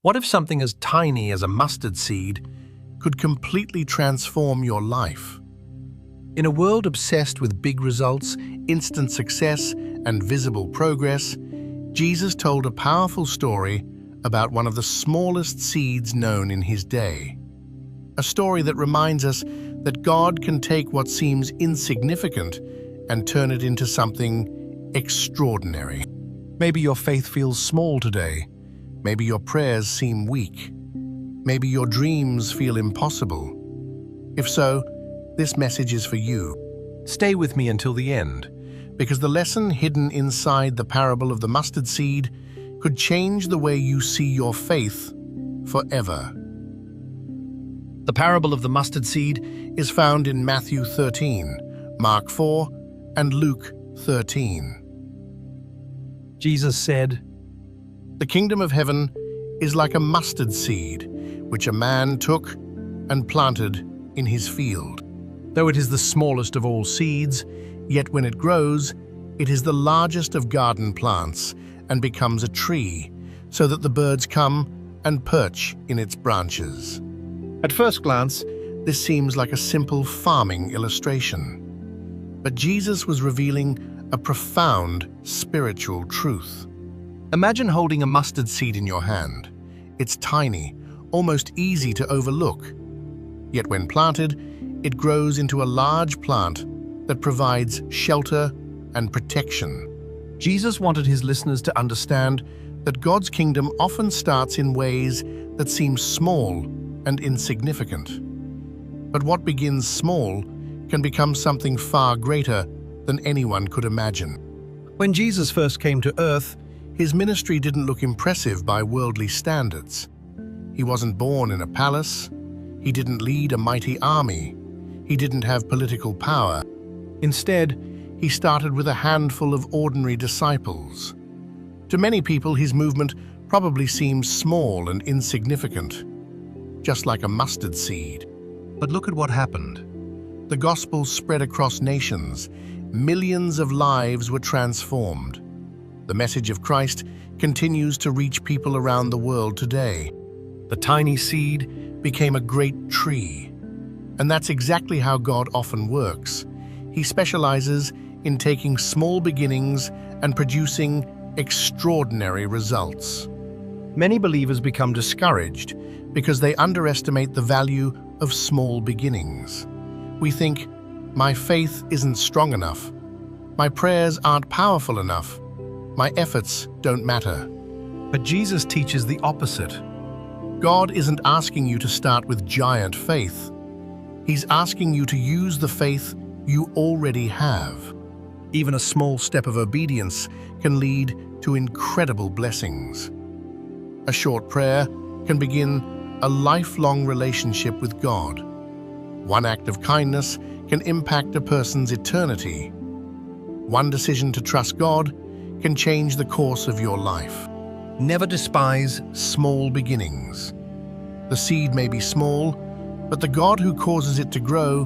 What if something as tiny as a mustard seed could completely transform your life? In a world obsessed with big results, instant success, and visible progress, Jesus told a powerful story about one of the smallest seeds known in his day. A story that reminds us that God can take what seems insignificant and turn it into something extraordinary. Maybe your faith feels small today. Maybe your prayers seem weak. Maybe your dreams feel impossible. If so, this message is for you. Stay with me until the end, because the lesson hidden inside the parable of the mustard seed could change the way you see your faith forever. The parable of the mustard seed is found in Matthew 13, Mark 4, and Luke 13. Jesus said, "The kingdom of heaven is like a mustard seed, which a man took and planted in his field. Though it is the smallest of all seeds, yet when it grows, it is the largest of garden plants and becomes a tree, so that the birds come and perch in its branches." At first glance, this seems like a simple farming illustration. But Jesus was revealing a profound spiritual truth. Imagine holding a mustard seed in your hand. It's tiny, almost easy to overlook. Yet when planted, it grows into a large plant that provides shelter and protection. Jesus wanted his listeners to understand that God's kingdom often starts in ways that seem small and insignificant. But what begins small can become something far greater than anyone could imagine. When Jesus first came to earth, his ministry didn't look impressive by worldly standards. He wasn't born in a palace. He didn't lead a mighty army. He didn't have political power. Instead, he started with a handful of ordinary disciples. To many people, his movement probably seems small and insignificant, just like a mustard seed. But look at what happened. The gospel spread across nations. Millions of lives were transformed. The message of Christ continues to reach people around the world today. The tiny seed became a great tree. And that's exactly how God often works. He specializes in taking small beginnings and producing extraordinary results. Many believers become discouraged because they underestimate the value of small beginnings. We think, my faith isn't strong enough. My prayers aren't powerful enough. My efforts don't matter. But Jesus teaches the opposite. God isn't asking you to start with giant faith. He's asking you to use the faith you already have. Even a small step of obedience can lead to incredible blessings. A short prayer can begin a lifelong relationship with God. One act of kindness can impact a person's eternity. One decision to trust God can change the course of your life. Never despise small beginnings. The seed may be small, but the God who causes it to grow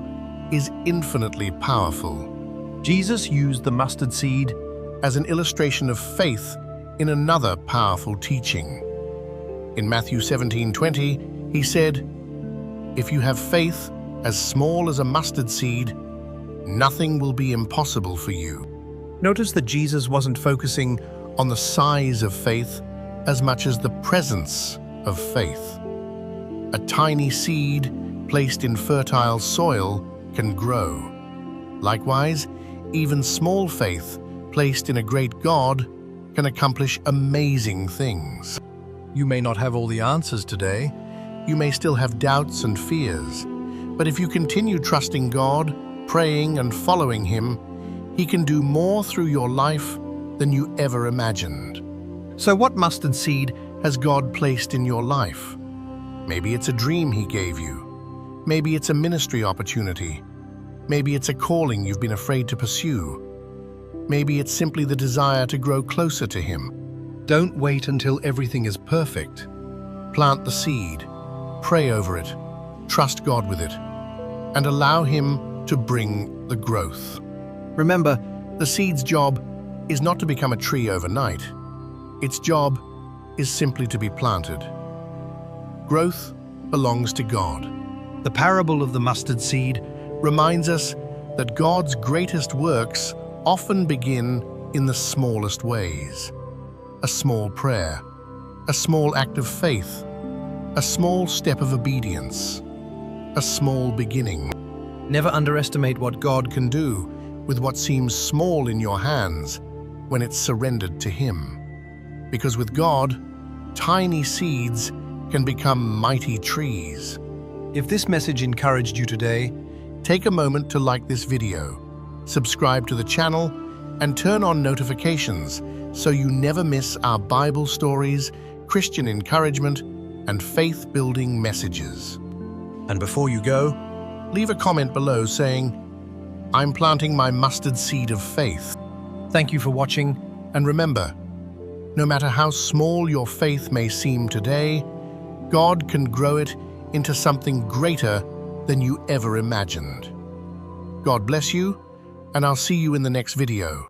is infinitely powerful. Jesus used the mustard seed as an illustration of faith in another powerful teaching. In Matthew 17:20, he said, "If you have faith as small as a mustard seed, nothing will be impossible for you." Notice that Jesus wasn't focusing on the size of faith as much as the presence of faith. A tiny seed placed in fertile soil can grow. Likewise, even small faith placed in a great God can accomplish amazing things. You may not have all the answers today. You may still have doubts and fears. But if you continue trusting God, praying and following Him, He can do more through your life than you ever imagined. So what mustard seed has God placed in your life? Maybe it's a dream He gave you. Maybe it's a ministry opportunity. Maybe it's a calling you've been afraid to pursue. Maybe it's simply the desire to grow closer to Him. Don't wait until everything is perfect. Plant the seed, pray over it, trust God with it, and allow Him to bring the growth. Remember, the seed's job is not to become a tree overnight. Its job is simply to be planted. Growth belongs to God. The parable of the mustard seed Reminds us that God's greatest works often begin in the smallest ways. A small prayer, a small act of faith, a small step of obedience, a small beginning. Never underestimate what God can do with what seems small in your hands when it's surrendered to Him. Because with God, tiny seeds can become mighty trees. If this message encouraged you today, take a moment to like this video, subscribe to the channel, and turn on notifications so you never miss our Bible stories, Christian encouragement, and faith-building messages. And before you go, leave a comment below saying, "I'm planting my mustard seed of faith." thank you for watching. And remember, no matter how small your faith may seem today, God can grow it into something greater than you ever imagined. God bless you, and I'll see you in the next video.